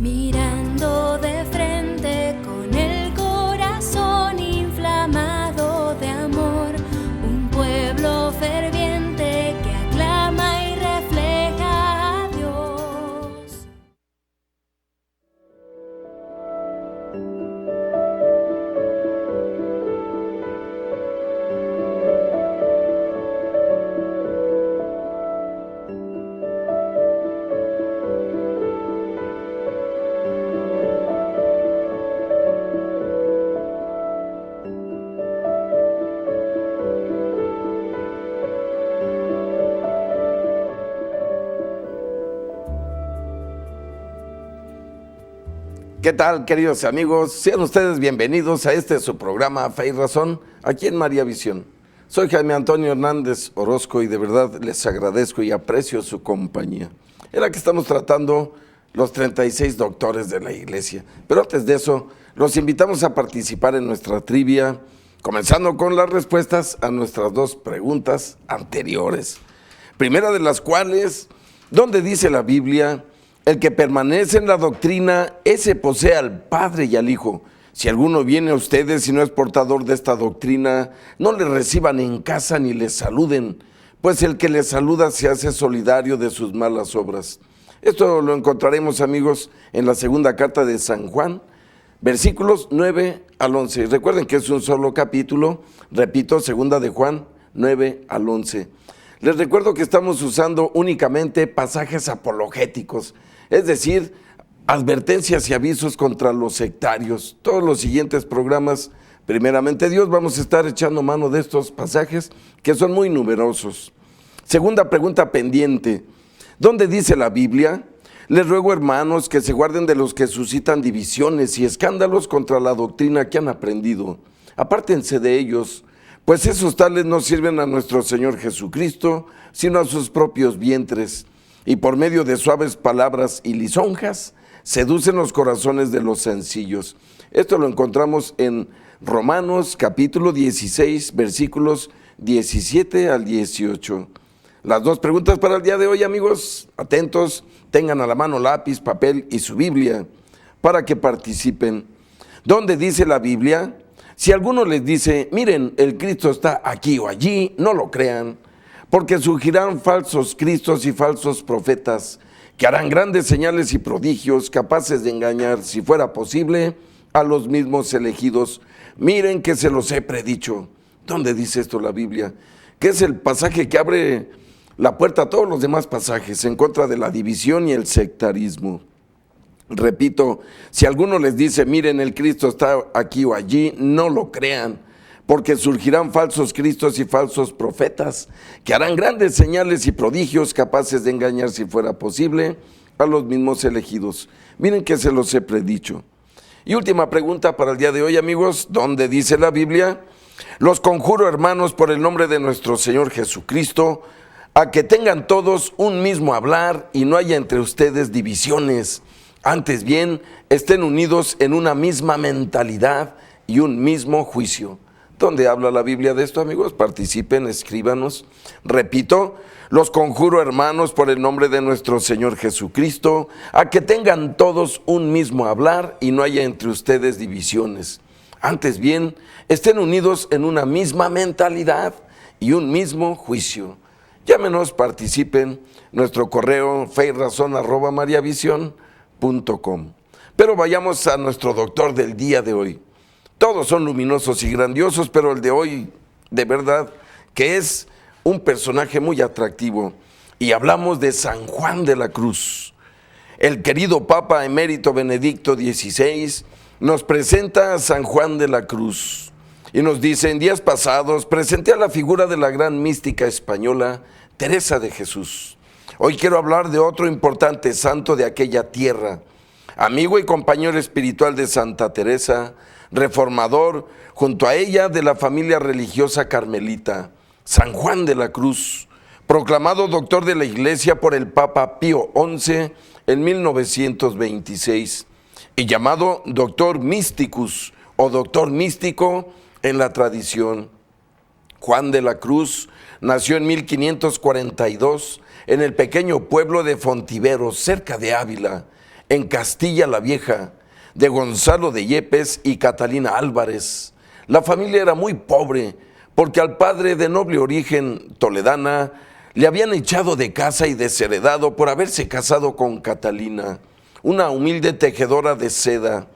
mirando de frente con el corazón inflamado de amor, un pueblo ferviente que aclama y refleja a Dios. ¿Qué tal, queridos amigos? Sean ustedes bienvenidos a su programa Fe y Razón, aquí en María Visión. Soy Jaime Antonio Hernández Orozco y de verdad les agradezco y aprecio su compañía. En la que estamos tratando los 36 doctores de la Iglesia. Pero antes de eso, los invitamos a participar en nuestra trivia, comenzando con las respuestas a nuestras dos preguntas anteriores. Primera de las cuales, ¿dónde dice la Biblia: el que permanece en la doctrina, ese posee al Padre y al Hijo? Si alguno viene a ustedes y no es portador de esta doctrina, no le reciban en casa ni le saluden, pues el que le saluda se hace solidario de sus malas obras. Esto lo encontraremos, amigos, en la segunda carta de San Juan, versículos 9 al 11. Recuerden que es un solo capítulo, repito, segunda de Juan, 9 al 11. Les recuerdo que estamos usando únicamente pasajes apologéticos, es decir, advertencias y avisos contra los sectarios. Todos los siguientes programas, primeramente Dios, vamos a estar echando mano de estos pasajes que son muy numerosos. Segunda pregunta pendiente: ¿dónde dice la Biblia? Les ruego, hermanos, que se guarden de los que suscitan divisiones y escándalos contra la doctrina que han aprendido. Apártense de ellos, pues esos tales no sirven a nuestro Señor Jesucristo, sino a sus propios vientres, y por medio de suaves palabras y lisonjas, seducen los corazones de los sencillos. Esto lo encontramos en Romanos capítulo 16, versículos 17 al 18. Las dos preguntas para el día de hoy, amigos, atentos, tengan a la mano lápiz, papel y su Biblia para que participen. ¿Dónde dice la Biblia? Si alguno les dice: miren, el Cristo está aquí o allí, no lo crean, porque surgirán falsos cristos y falsos profetas, que harán grandes señales y prodigios, capaces de engañar, si fuera posible, a los mismos elegidos. Miren que se los he predicho. ¿Dónde dice esto la Biblia? Que es el pasaje que abre la puerta a todos los demás pasajes en contra de la división y el sectarismo. Repito, si alguno les dice: miren, el Cristo está aquí o allí, no lo crean, porque surgirán falsos cristos y falsos profetas, que harán grandes señales y prodigios, capaces de engañar, si fuera posible, a los mismos elegidos. Miren que se los he predicho. Y última pregunta para el día de hoy, amigos: ¿dónde dice la Biblia? Los conjuro, hermanos, por el nombre de nuestro Señor Jesucristo, a que tengan todos un mismo hablar y no haya entre ustedes divisiones. Antes bien, estén unidos en una misma mentalidad y un mismo juicio. ¿Dónde habla la Biblia de esto, amigos? Participen, escríbanos. Repito, los conjuro, hermanos, por el nombre de nuestro Señor Jesucristo, a que tengan todos un mismo hablar y no haya entre ustedes divisiones. Antes bien, estén unidos en una misma mentalidad y un mismo juicio. Llámenos, participen. Nuestro correo feyrazon@mariavision.com. Pero vayamos a nuestro doctor del día de hoy. Todos son luminosos y grandiosos, pero el de hoy, de verdad, que es un personaje muy atractivo. Y hablamos de San Juan de la Cruz. El querido Papa Emérito Benedicto XVI nos presenta a San Juan de la Cruz. Y nos dice: en días pasados presenté a la figura de la gran mística española, Teresa de Jesús. Hoy quiero hablar de otro importante santo de aquella tierra, amigo y compañero espiritual de Santa Teresa, reformador junto a ella de la familia religiosa carmelita, San Juan de la Cruz, proclamado doctor de la Iglesia por el Papa Pío XI en 1926 y llamado doctor mysticus o doctor místico en la tradición. Juan de la Cruz nació en 1542 en el pequeño pueblo de Fontiveros, cerca de Ávila, en Castilla la Vieja, de Gonzalo de Yepes y Catalina Álvarez. La familia era muy pobre porque al padre de noble origen toledana le habían echado de casa y desheredado por haberse casado con Catalina, una humilde tejedora de seda.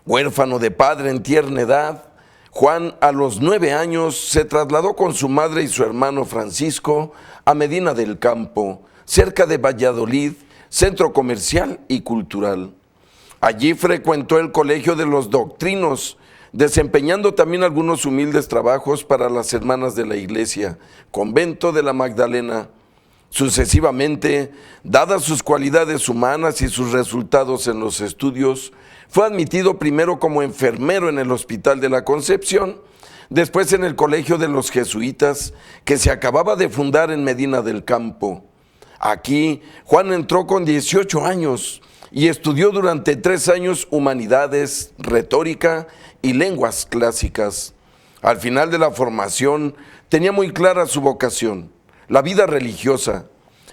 Huérfano de padre en tierna edad, Juan a los 9 años se trasladó con su madre y su hermano Francisco a Medina del Campo, cerca de Valladolid, centro comercial y cultural. Allí frecuentó el Colegio de los Doctrinos, desempeñando también algunos humildes trabajos para las hermanas de la iglesia, convento de la Magdalena. Sucesivamente, dadas sus cualidades humanas y sus resultados en los estudios, fue admitido primero como enfermero en el Hospital de la Concepción, después en el Colegio de los Jesuitas, que se acababa de fundar en Medina del Campo. Aquí, Juan entró con 18 años y estudió durante 3 años humanidades, retórica y lenguas clásicas. Al final de la formación, tenía muy clara su vocación, la vida religiosa,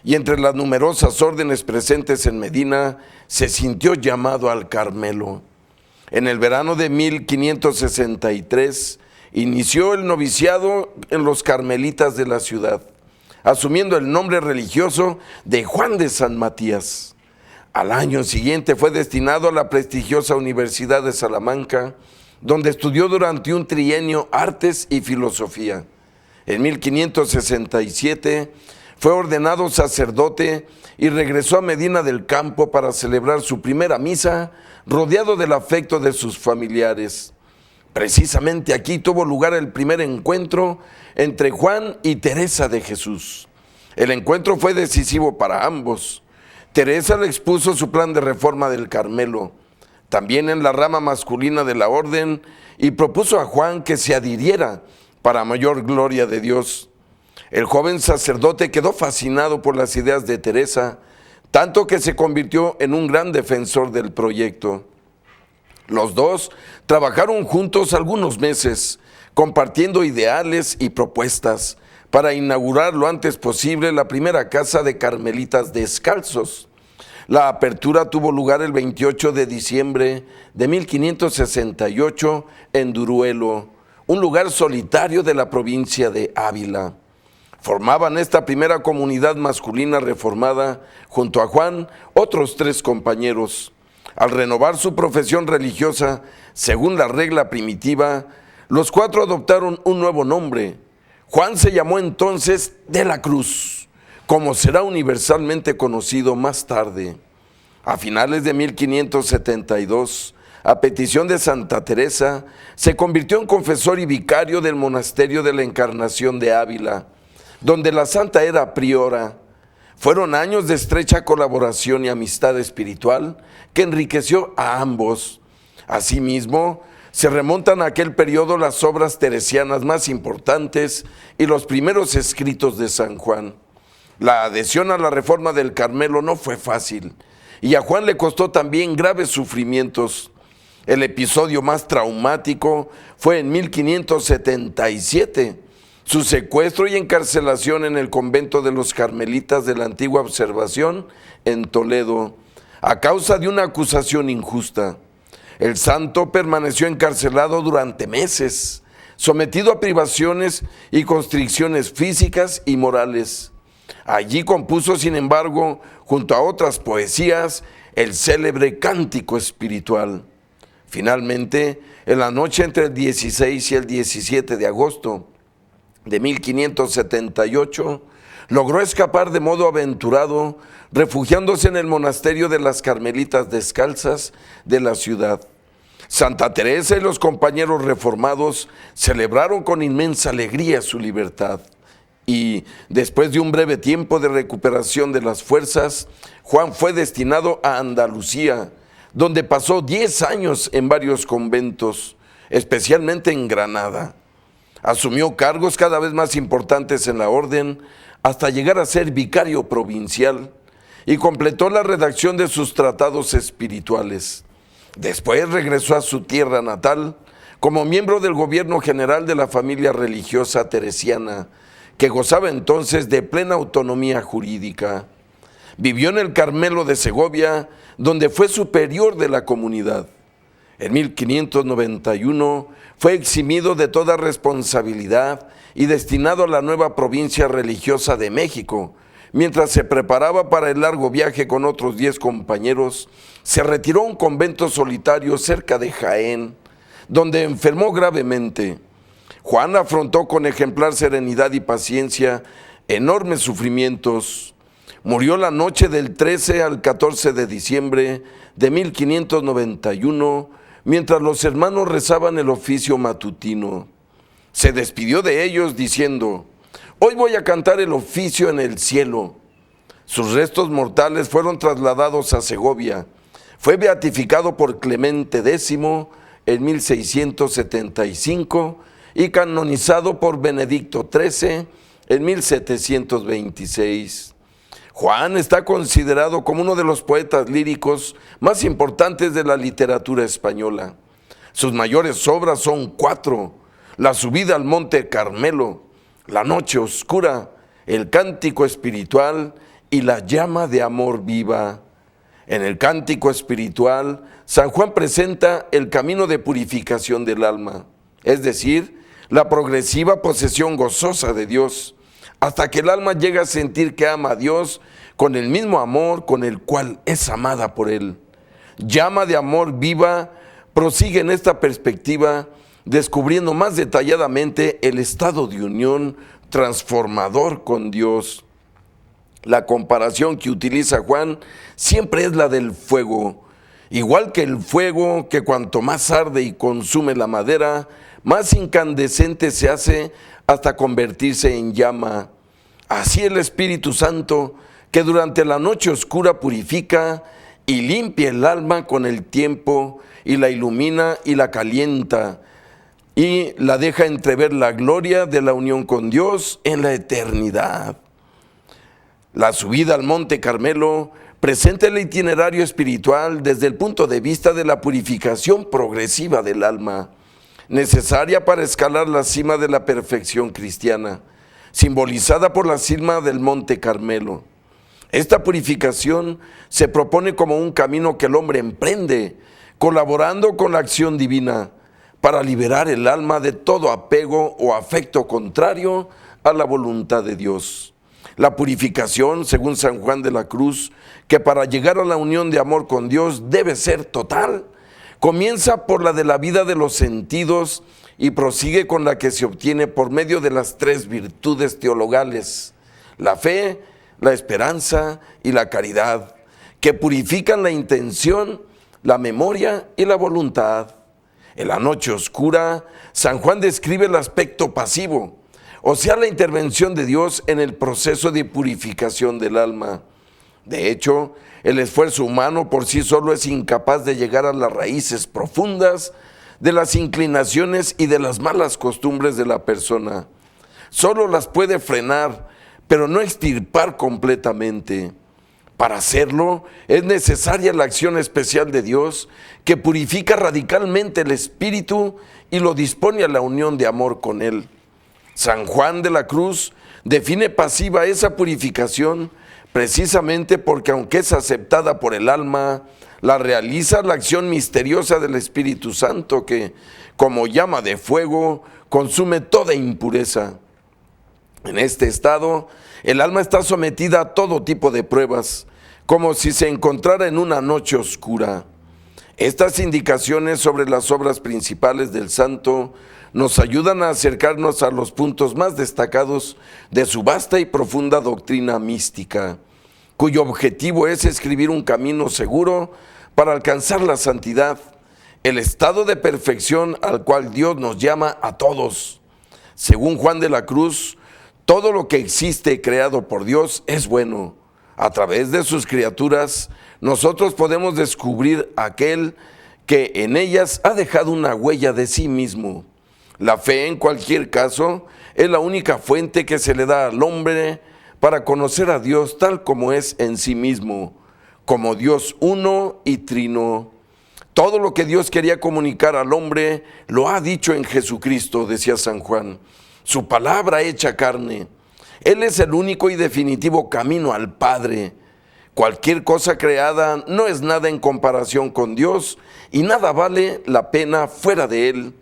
y entre las numerosas órdenes presentes en Medina, se sintió llamado al Carmelo. En el verano de 1563, inició el noviciado en los carmelitas de la ciudad, asumiendo el nombre religioso de Juan de San Matías. Al año siguiente fue destinado a la prestigiosa Universidad de Salamanca, donde estudió durante un trienio artes y filosofía. En 1567 fue ordenado sacerdote y regresó a Medina del Campo para celebrar su primera misa, rodeado del afecto de sus familiares. Precisamente aquí tuvo lugar el primer encuentro entre Juan y Teresa de Jesús. El encuentro fue decisivo para ambos. Teresa le expuso su plan de reforma del Carmelo, también en la rama masculina de la orden, y propuso a Juan que se adhiriera para mayor gloria de Dios. El joven sacerdote quedó fascinado por las ideas de Teresa, tanto que se convirtió en un gran defensor del proyecto. Los dos trabajaron juntos algunos meses, compartiendo ideales y propuestas para inaugurar lo antes posible la primera casa de carmelitas descalzos. La apertura tuvo lugar el 28 de diciembre de 1568 en Duruelo, un lugar solitario de la provincia de Ávila. Formaban esta primera comunidad masculina reformada, junto a Juan, otros 3 compañeros. Al renovar su profesión religiosa, según la regla primitiva, los 4 adoptaron un nuevo nombre. Juan se llamó entonces de la Cruz, como será universalmente conocido más tarde. A finales de 1572, a petición de Santa Teresa, se convirtió en confesor y vicario del monasterio de la Encarnación de Ávila, donde la santa era priora. Fueron años de estrecha colaboración y amistad espiritual que enriqueció a ambos. Asimismo, se remontan a aquel periodo las obras teresianas más importantes y los primeros escritos de San Juan. La adhesión a la reforma del Carmelo no fue fácil, y a Juan le costó también graves sufrimientos. El episodio más traumático fue en 1577, su secuestro y encarcelación en el convento de los Carmelitas de la Antigua Observación en Toledo, a causa de una acusación injusta. El santo permaneció encarcelado durante meses, sometido a privaciones y constricciones físicas y morales. Allí compuso, sin embargo, junto a otras poesías, el célebre Cántico Espiritual. Finalmente, en la noche entre el 16 y el 17 de agosto de 1578, logró escapar de modo aventurado, refugiándose en el monasterio de las Carmelitas Descalzas de la ciudad. Santa Teresa y los compañeros reformados celebraron con inmensa alegría su libertad. Y después de un breve tiempo de recuperación de las fuerzas, Juan fue destinado a Andalucía, donde pasó 10 años en varios conventos, especialmente en Granada. Asumió cargos cada vez más importantes en la orden, hasta llegar a ser vicario provincial, y completó la redacción de sus tratados espirituales. Después regresó a su tierra natal como miembro del gobierno general de la familia religiosa teresiana, que gozaba entonces de plena autonomía jurídica. Vivió en el Carmelo de Segovia, donde fue superior de la comunidad. En 1591 fue eximido de toda responsabilidad y destinado a la nueva provincia religiosa de México. Mientras se preparaba para el largo viaje con otros 10 compañeros, se retiró a un convento solitario cerca de Jaén, donde enfermó gravemente. Juan afrontó con ejemplar serenidad y paciencia enormes sufrimientos. Murió la noche del 13 al 14 de diciembre de 1591, mientras los hermanos rezaban el oficio matutino. Se despidió de ellos diciendo: «Hoy voy a cantar el oficio en el cielo». Sus restos mortales fueron trasladados a Segovia. Fue beatificado por Clemente X en 1675 y canonizado por Benedicto XIII en 1726. Juan está considerado como uno de los poetas líricos más importantes de la literatura española. Sus mayores obras son 4: La subida al Monte Carmelo, La noche oscura, El cántico espiritual y La llama de amor viva. En el cántico espiritual, San Juan presenta el camino de purificación del alma, es decir, la progresiva posesión gozosa de Dios, hasta que el alma llega a sentir que ama a Dios con el mismo amor con el cual es amada por Él. Llama de amor viva prosigue en esta perspectiva, descubriendo más detalladamente el estado de unión transformador con Dios. La comparación que utiliza Juan siempre es la del fuego. Igual que el fuego, que cuanto más arde y consume la madera, más incandescente se hace hasta convertirse en llama. Así el Espíritu Santo, que durante la noche oscura purifica y limpia el alma con el tiempo, y la ilumina y la calienta, y la deja entrever la gloria de la unión con Dios en la eternidad. La subida al Monte Carmelo presenta el itinerario espiritual desde el punto de vista de la purificación progresiva del alma, necesaria para escalar la cima de la perfección cristiana, simbolizada por la cima del Monte Carmelo. Esta purificación se propone como un camino que el hombre emprende, colaborando con la acción divina, para liberar el alma de todo apego o afecto contrario a la voluntad de Dios. La purificación, según San Juan de la Cruz, que para llegar a la unión de amor con Dios debe ser total, comienza por la de la vida de los sentidos y prosigue con la que se obtiene por medio de las 3 virtudes teologales: la fe, la esperanza y la caridad, que purifican la intención, la memoria y la voluntad. En la noche oscura, San Juan describe el aspecto pasivo, o sea, la intervención de Dios en el proceso de purificación del alma. De hecho, el esfuerzo humano por sí solo es incapaz de llegar a las raíces profundas de las inclinaciones y de las malas costumbres de la persona. Solo las puede frenar, pero no extirpar completamente. Para hacerlo, es necesaria la acción especial de Dios, que purifica radicalmente el espíritu y lo dispone a la unión de amor con Él. San Juan de la Cruz define pasiva esa purificación precisamente porque, aunque es aceptada por el alma, la realiza la acción misteriosa del Espíritu Santo que, como llama de fuego, consume toda impureza. En este estado, el alma está sometida a todo tipo de pruebas, como si se encontrara en una noche oscura. Estas indicaciones sobre las obras principales del santo nos ayudan a acercarnos a los puntos más destacados de su vasta y profunda doctrina mística, cuyo objetivo es escribir un camino seguro para alcanzar la santidad, el estado de perfección al cual Dios nos llama a todos. Según Juan de la Cruz, todo lo que existe creado por Dios es bueno. A través de sus criaturas, nosotros podemos descubrir aquel que en ellas ha dejado una huella de sí mismo. La fe, en cualquier caso, es la única fuente que se le da al hombre para conocer a Dios tal como es en sí mismo, como Dios uno y trino. Todo lo que Dios quería comunicar al hombre lo ha dicho en Jesucristo, decía San Juan, su palabra hecha carne. Él es el único y definitivo camino al Padre. Cualquier cosa creada no es nada en comparación con Dios y nada vale la pena fuera de Él.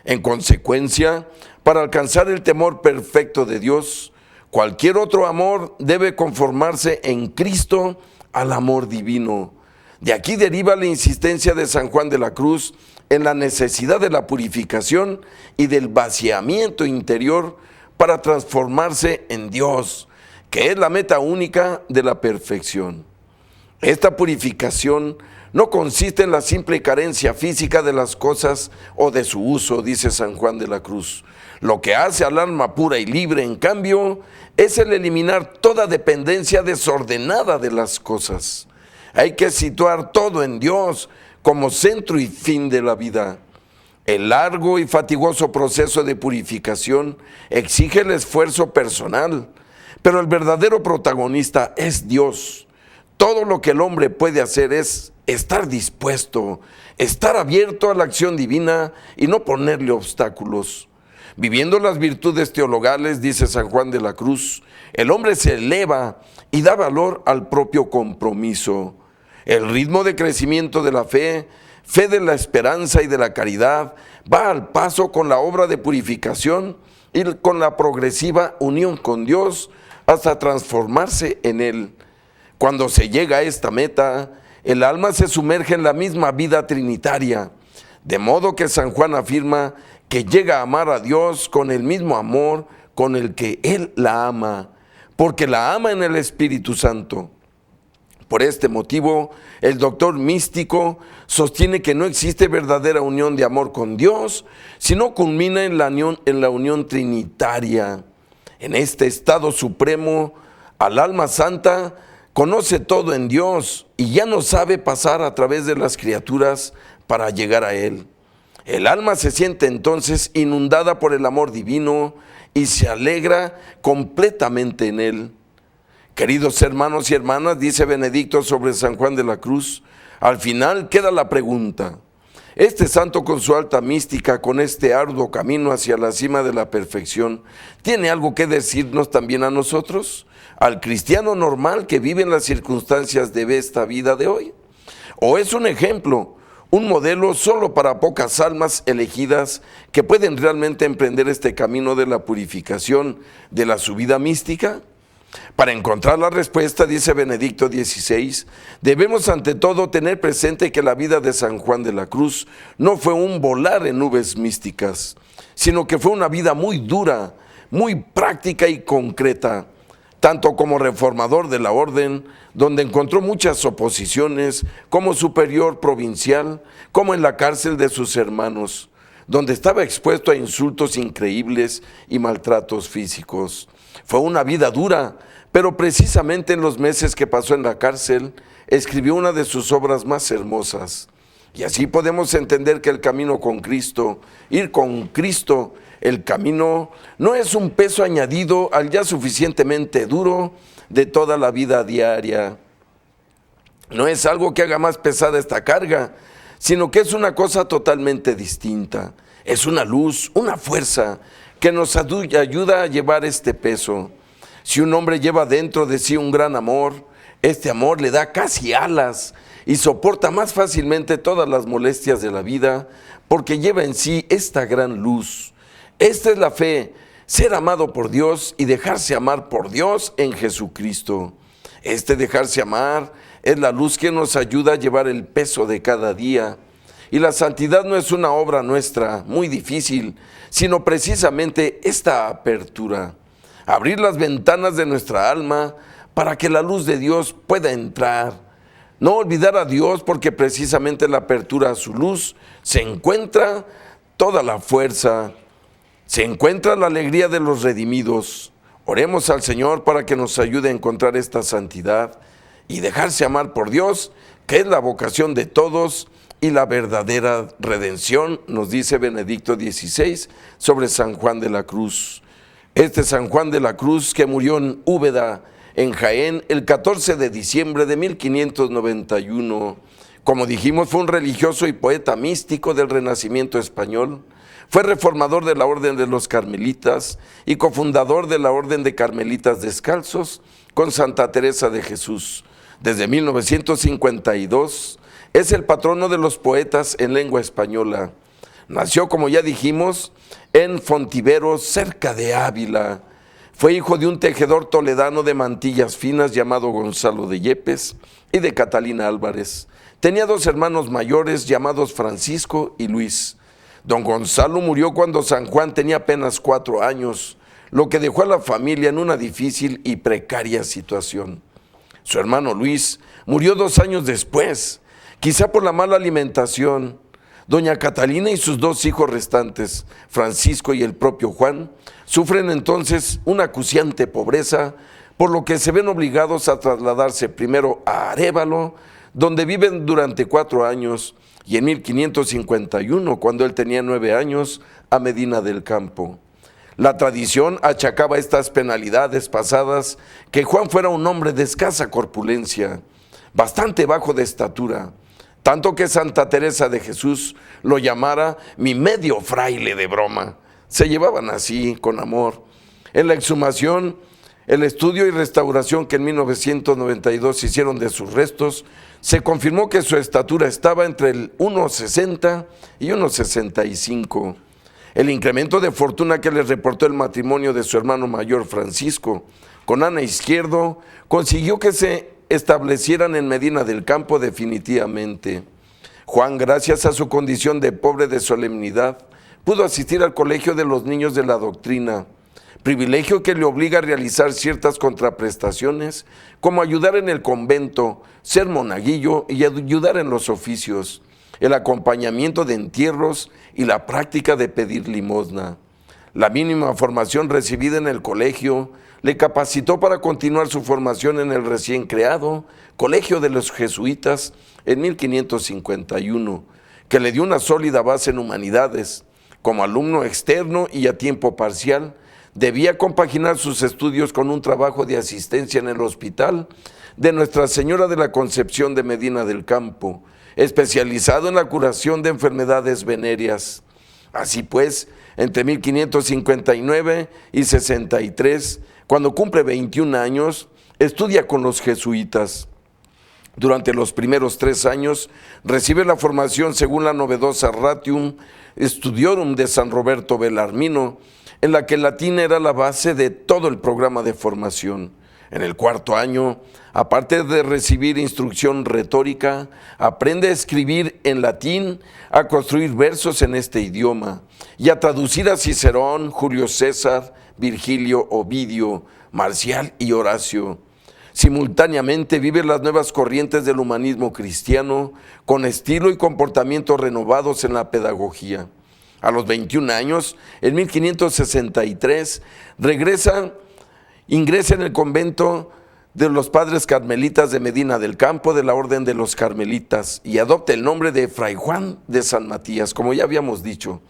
En consecuencia, para alcanzar el temor perfecto de Dios, cualquier otro amor debe conformarse en Cristo al amor divino. De aquí deriva la insistencia de San Juan de la Cruz en la necesidad de la purificación y del vaciamiento interior para transformarse en Dios, que es la meta única de la perfección. Esta purificación no consiste en la simple carencia física de las cosas o de su uso, dice San Juan de la Cruz. Lo que hace al alma pura y libre, en cambio, es el eliminar toda dependencia desordenada de las cosas. Hay que situar todo en Dios como centro y fin de la vida. El largo y fatigoso proceso de purificación exige el esfuerzo personal, pero el verdadero protagonista es Dios. Todo lo que el hombre puede hacer es estar dispuesto, estar abierto a la acción divina y no ponerle obstáculos. Viviendo las virtudes teologales, dice San Juan de la Cruz, el hombre se eleva y da valor al propio compromiso. El ritmo de crecimiento de la fe de la esperanza y de la caridad, va al paso con la obra de purificación y con la progresiva unión con Dios hasta transformarse en Él. Cuando se llega a esta meta, el alma se sumerge en la misma vida trinitaria, de modo que San Juan afirma que llega a amar a Dios con el mismo amor con el que Él la ama, porque la ama en el Espíritu Santo. Por este motivo, el doctor místico sostiene que no existe verdadera unión de amor con Dios, sino culmina en la unión trinitaria. En este estado supremo, al alma santa conoce todo en Dios y ya no sabe pasar a través de las criaturas para llegar a Él. El alma se siente entonces inundada por el amor divino y se alegra completamente en Él. Queridos hermanos y hermanas, dice Benedicto sobre San Juan de la Cruz, al final queda la pregunta: ¿este santo con su alta mística, con este arduo camino hacia la cima de la perfección, tiene algo que decirnos también a nosotros, al cristiano normal que vive en las circunstancias de esta vida de hoy? ¿O es un ejemplo, un modelo solo para pocas almas elegidas que pueden realmente emprender este camino de la purificación de la subida mística? Para encontrar la respuesta, dice Benedicto XVI, debemos ante todo tener presente que la vida de San Juan de la Cruz no fue un volar en nubes místicas, sino que fue una vida muy dura, muy práctica y concreta, tanto como reformador de la orden, donde encontró muchas oposiciones, como superior provincial, como en la cárcel de sus hermanos, donde estaba expuesto a insultos increíbles y maltratos físicos. Fue una vida dura, pero precisamente en los meses que pasó en la cárcel, escribió una de sus obras más hermosas. Y así podemos entender que el camino con Cristo, ir con Cristo, el camino no es un peso añadido al ya suficientemente duro de toda la vida diaria. No es algo que haga más pesada esta carga, sino que es una cosa totalmente distinta. Es una luz, una fuerza que nos ayuda a llevar este peso. Si un hombre lleva dentro de sí un gran amor, este amor le da casi alas y soporta más fácilmente todas las molestias de la vida porque lleva en sí esta gran luz. Esta es la fe, ser amado por Dios y dejarse amar por Dios en Jesucristo. Este dejarse amar es la luz que nos ayuda a llevar el peso de cada día. Y la santidad no es una obra nuestra muy difícil, sino precisamente esta apertura. Abrir las ventanas de nuestra alma para que la luz de Dios pueda entrar. No olvidar a Dios, porque precisamente en la apertura a su luz se encuentra toda la fuerza, se encuentra la alegría de los redimidos. Oremos al Señor para que nos ayude a encontrar esta santidad y dejarse amar por Dios, que es la vocación de todos y la verdadera redención, nos dice Benedicto XVI sobre San Juan de la Cruz. Este San Juan de la Cruz, que murió en Úbeda, en Jaén, el 14 de diciembre de 1591. Como dijimos, fue un religioso y poeta místico del Renacimiento español. Fue reformador de la Orden de los Carmelitas y cofundador de la Orden de Carmelitas Descalzos con Santa Teresa de Jesús. Desde 1952 es el patrono de los poetas en lengua española. Nació, como ya dijimos, en Fontiveros, cerca de Ávila. Fue hijo de un tejedor toledano de mantillas finas llamado Gonzalo de Yepes y de Catalina Álvarez. Tenía dos hermanos mayores llamados Francisco y Luis. Don Gonzalo murió cuando San Juan tenía apenas 4 años, lo que dejó a la familia en una difícil y precaria situación. Su hermano Luis murió 2 años después, quizá por la mala alimentación. Doña Catalina y sus 2 hijos restantes, Francisco y el propio Juan, sufren entonces una acuciante pobreza, por lo que se ven obligados a trasladarse primero a Arévalo, donde viven durante 4 años, y en 1551, cuando él tenía 9 años, a Medina del Campo. La tradición achacaba estas penalidades pasadas que Juan fuera un hombre de escasa corpulencia, bastante bajo de estatura, tanto que Santa Teresa de Jesús lo llamara mi medio fraile de broma. Se llevaban así, con amor. En la exhumación, el estudio y restauración que en 1992 hicieron de sus restos, se confirmó que su estatura estaba entre el 1,60 y 1,65. El incremento de fortuna que les reportó el matrimonio de su hermano mayor Francisco con Ana Izquierdo consiguió que se establecieran en Medina del Campo definitivamente. Juan, gracias a su condición de pobre de solemnidad, pudo asistir al colegio de los niños de la doctrina, privilegio que le obliga a realizar ciertas contraprestaciones, como ayudar en el convento, ser monaguillo y ayudar en los oficios, el acompañamiento de entierros y la práctica de pedir limosna. La mínima formación recibida en el colegio le capacitó para continuar su formación en el recién creado Colegio de los Jesuitas en 1551, que le dio una sólida base en humanidades. Como alumno externo y a tiempo parcial, debía compaginar sus estudios con un trabajo de asistencia en el hospital de Nuestra Señora de la Concepción de Medina del Campo, especializado en la curación de enfermedades venéreas. Así pues, entre 1559 y 63, cuando cumple 21 años, estudia con los jesuitas. Durante los primeros 3 años, recibe la formación según la novedosa Ratium Studiorum de San Roberto Bellarmino, en la que el latín era la base de todo el programa de formación. En el 4º año, aparte de recibir instrucción retórica, aprende a escribir en latín, a construir versos en este idioma y a traducir a Cicerón, Julio César, Virgilio, Ovidio, Marcial y Horacio. Simultáneamente vive las nuevas corrientes del humanismo cristiano con estilo y comportamiento renovados en la pedagogía. A los 21 años, en 1563, ingresa en el convento de los padres carmelitas de Medina del Campo de la Orden de los Carmelitas y adopta el nombre de Fray Juan de San Matías, como ya habíamos dicho.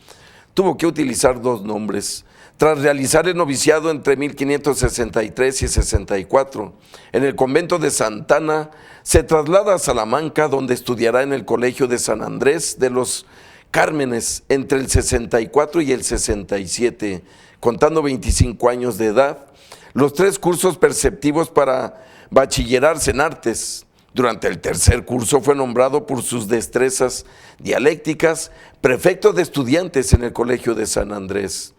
Tuvo que utilizar 2 nombres. Tras realizar el noviciado entre 1563 y 64, en el convento de Santana, se traslada a Salamanca, donde estudiará en el Colegio de San Andrés de los Cármenes entre el 64 y el 67, contando 25 años de edad, los 3 cursos perceptivos para bachillerarse en artes. Durante el 3er curso fue nombrado por sus destrezas dialécticas prefecto de estudiantes en el Colegio de San Andrés.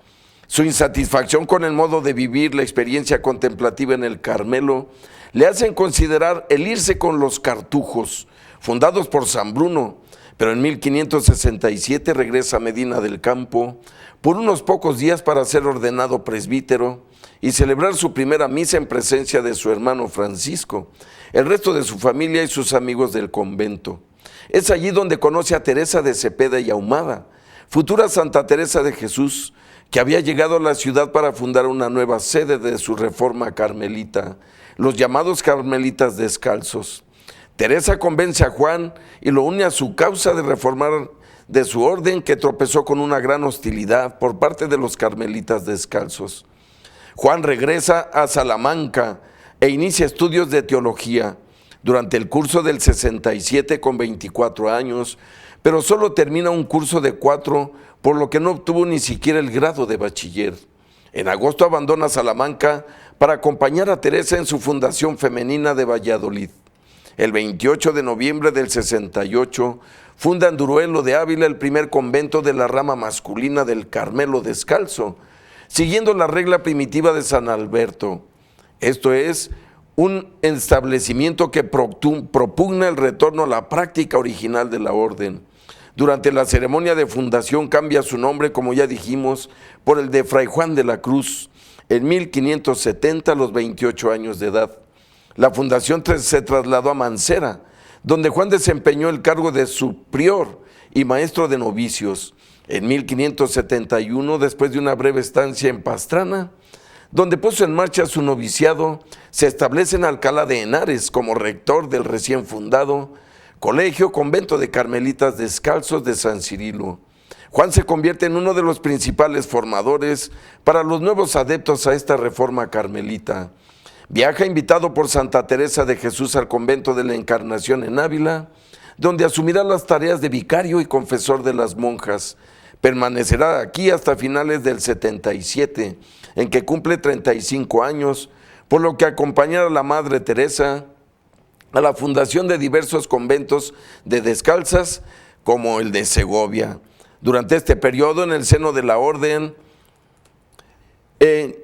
Su insatisfacción con el modo de vivir la experiencia contemplativa en el Carmelo le hacen considerar el irse con los cartujos, fundados por San Bruno, pero en 1567 regresa a Medina del Campo por unos pocos días para ser ordenado presbítero y celebrar su primera misa en presencia de su hermano Francisco, el resto de su familia y sus amigos del convento. Es allí donde conoce a Teresa de Cepeda y Ahumada, futura Santa Teresa de Jesús, que había llegado a la ciudad para fundar una nueva sede de su reforma carmelita, los llamados Carmelitas Descalzos. Teresa convence a Juan y lo une a su causa de reformar de su orden, que tropezó con una gran hostilidad por parte de los Carmelitas Descalzos. Juan regresa a Salamanca e inicia estudios de teología durante el curso del 67 con 24 años, pero solo termina un curso de 4, por lo que no obtuvo ni siquiera el grado de bachiller. En agosto abandona Salamanca para acompañar a Teresa en su fundación femenina de Valladolid. El 28 de noviembre del 68, funda en Duruelo de Ávila el primer convento de la rama masculina del Carmelo Descalzo, siguiendo la regla primitiva de San Alberto. Esto es, un establecimiento que propugna el retorno a la práctica original de la orden. Durante la ceremonia de fundación cambia su nombre, como ya dijimos, por el de Fray Juan de la Cruz, en 1570 a los 28 años de edad. La fundación se trasladó a Mancera, donde Juan desempeñó el cargo de subprior y maestro de novicios. En 1571, después de una breve estancia en Pastrana, donde puso en marcha su noviciado, se establece en Alcalá de Henares como rector del recién fundado Colegio Convento de Carmelitas Descalzos de San Cirilo. Juan se convierte en uno de los principales formadores para los nuevos adeptos a esta reforma carmelita. Viaja invitado por Santa Teresa de Jesús al convento de la Encarnación en Ávila, donde asumirá las tareas de vicario y confesor de las monjas. Permanecerá aquí hasta finales del 77, en que cumple 35 años, por lo que acompañará a la Madre Teresa a la fundación de diversos conventos de descalzas, como el de Segovia. Durante este periodo, en el seno de la orden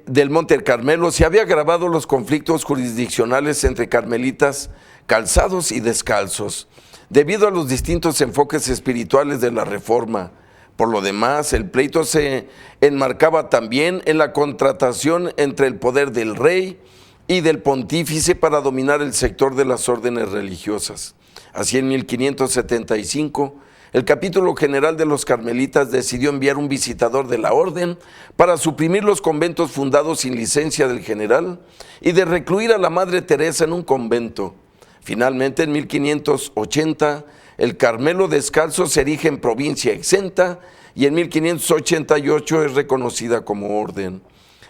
del Monte Carmelo, se había agravado los conflictos jurisdiccionales entre carmelitas calzados y descalzos, debido a los distintos enfoques espirituales de la reforma. Por lo demás, el pleito se enmarcaba también en la contratación entre el poder del rey y del pontífice para dominar el sector de las órdenes religiosas. Así, en 1575, el capítulo general de los carmelitas decidió enviar un visitador de la orden para suprimir los conventos fundados sin licencia del general y de recluir a la Madre Teresa en un convento. Finalmente, en 1580, el Carmelo Descalzo se erige en provincia exenta y en 1588 es reconocida como orden.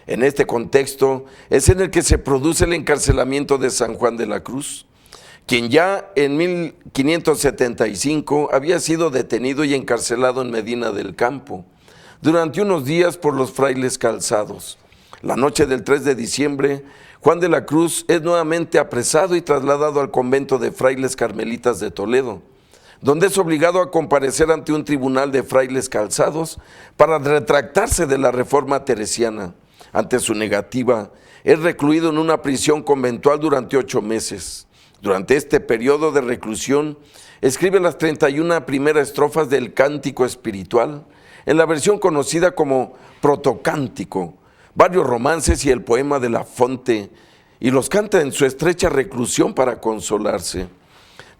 En este contexto es en el que se produce el encarcelamiento de San Juan de la Cruz, quien ya en 1575 había sido detenido y encarcelado en Medina del Campo durante unos días por los frailes calzados. La noche del 3 de diciembre, Juan de la Cruz es nuevamente apresado y trasladado al convento de frailes carmelitas de Toledo, donde es obligado a comparecer ante un tribunal de frailes calzados para retractarse de la reforma teresiana. Ante su negativa, es recluido en una prisión conventual durante 8 meses. Durante este periodo de reclusión, escribe las 31 primeras estrofas del Cántico Espiritual, en la versión conocida como Protocántico, varios romances y el poema de La Fonte, y los canta en su estrecha reclusión para consolarse.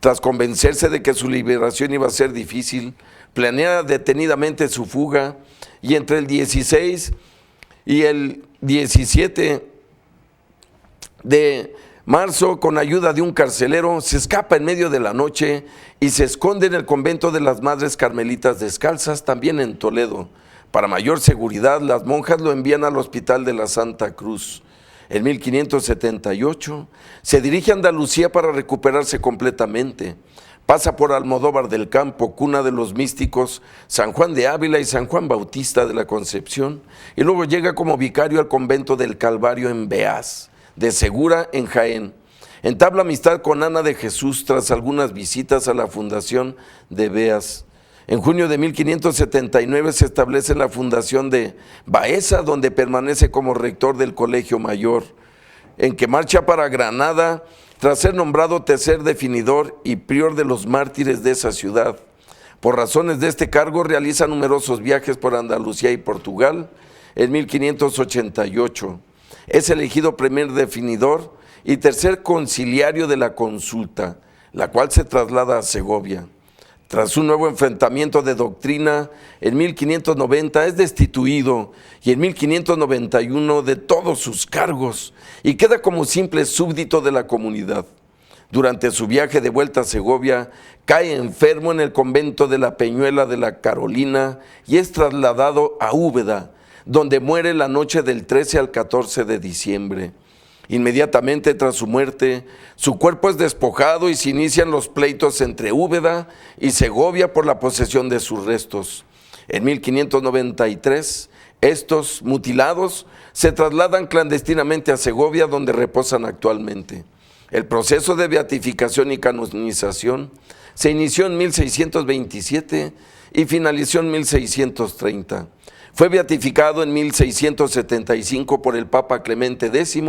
Tras convencerse de que su liberación iba a ser difícil, planea detenidamente su fuga, y entre el 16 y el 17 de marzo, con ayuda de un carcelero, se escapa en medio de la noche y se esconde en el convento de las Madres Carmelitas Descalzas, también en Toledo. Para mayor seguridad, las monjas lo envían al Hospital de la Santa Cruz. En 1578 se dirige a Andalucía para recuperarse completamente. Pasa por Almodóvar del Campo, cuna de los místicos San Juan de Ávila y San Juan Bautista de la Concepción, y luego llega como vicario al convento del Calvario en Beas, de Segura en Jaén. Entabla amistad con Ana de Jesús tras algunas visitas a la fundación de Beas. En junio de 1579 se establece la fundación de Baeza, donde permanece como rector del Colegio Mayor, en que marcha para Granada tras ser nombrado tercer definidor y prior de los mártires de esa ciudad. Por razones de este cargo realiza numerosos viajes por Andalucía y Portugal. En 1588 es elegido primer definidor y tercer conciliario de la consulta, la cual se traslada a Segovia. Tras un nuevo enfrentamiento de doctrina, en 1590 es destituido y en 1591 de todos sus cargos y queda como simple súbdito de la comunidad. Durante su viaje de vuelta a Segovia, cae enfermo en el convento de la Peñuela de la Carolina y es trasladado a Úbeda, donde muere la noche del 13 al 14 de diciembre. Inmediatamente tras su muerte, su cuerpo es despojado y se inician los pleitos entre Úbeda y Segovia por la posesión de sus restos. En 1593, estos, mutilados, se trasladan clandestinamente a Segovia, donde reposan actualmente. El proceso de beatificación y canonización se inició en 1627 y finalizó en 1630. Fue beatificado en 1675 por el Papa Clemente X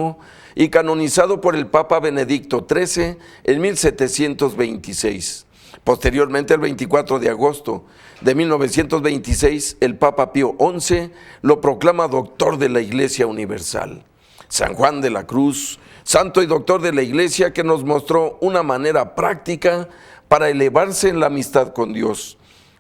y canonizado por el Papa Benedicto XIII en 1726. Posteriormente, el 24 de agosto de 1926, el Papa Pío XI lo proclama doctor de la Iglesia Universal. San Juan de la Cruz, santo y doctor de la Iglesia, que nos mostró una manera práctica para elevarse en la amistad con Dios,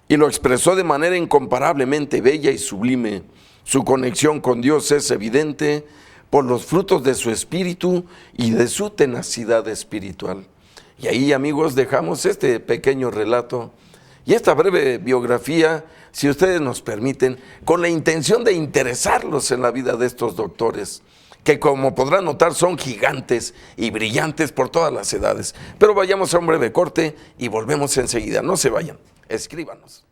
y lo expresó de manera incomparablemente bella y sublime. Su conexión con Dios es evidente por los frutos de su espíritu y de su tenacidad espiritual. Y ahí, amigos, dejamos este pequeño relato y esta breve biografía, si ustedes nos permiten, con la intención de interesarlos en la vida de estos doctores, que como podrán notar son gigantes y brillantes por todas las edades. Pero vayamos a un breve corte y volvemos enseguida. No se vayan, escríbanos.